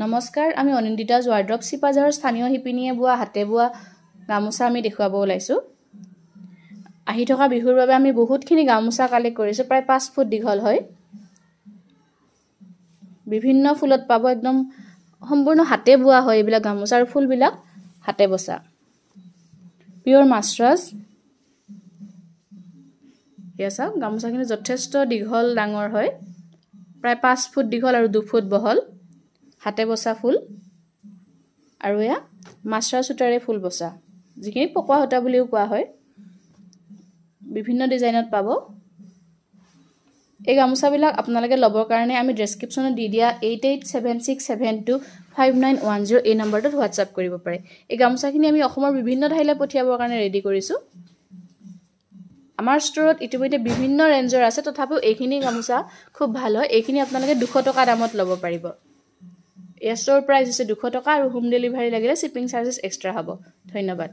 নমস্কাৰ, আমি অনিন্দিতাজ ৱাৰ্ড্ৰপ চিপাঝাৰৰ স্থানীয় শিপিনীয়ে বোৱা হাতে বোৱা গামোচা আমি দেখুৱাব ওলাইছোঁ। আহি থকা বিহুৰ বাবে আমি বহুতখিনি গামোচা কালেক্ট কৰিছোঁ, প্ৰায় 5 ফুট দীঘল হয়। বিভিন্ন ফুলত পাব, একদম সম্পূৰ্ণ হাতে বোৱা হয় এইবিলাক গামোচাৰ ফুলবিলাক হাতে বসা। পিয়ৰ মাছৰাজ। এয়া চাওক, গামোচাখিনি যথেষ্ট দীঘল ডাঙৰ হয়, প্ৰায় 5 ফুট দীঘল আৰু 2 ফুট বহল। হাতে বসা ফুল আৰু এয়া মাছৰাজ সূতাৰে ফুল বসা, যিখিনি পকোৱা সূতা বুলিও কোৱা হয়। বিভিন্ন ডিজাইনত পাব। এই গামোচাবিলাক আপোনালোকে ল'বৰ কাৰণে আমি ডেছক্ৰিপশ্যনত দি দিয়া 8876725910 এই নম্বৰটোত হোৱাটছআপ কৰিব পাৰে। এই গামোচাখিনি আমি অসমৰ বিভিন্ন ঠাইলৈ পঠিয়াবৰ কাৰণে ৰেডি কৰিছোঁ। আমাৰ ষ্টৰত ইতিমধ্যে বিভিন্ন ৰেঞ্জৰ আছে, তথাপিও এইখিনি গামোচা খুব ভাল হয়। এইখিনি আপোনালোকে 200 টকা দামত ল'ব পাৰিব। ইয়াৰ ষ্ট'ৰ প্ৰাইচ হৈছে 200 টকা আৰু হোম ডেলিভাৰী লাগিলে শ্বিপিং চাৰ্জেছ এক্সট্ৰা হ'ব। ধন্যবাদ।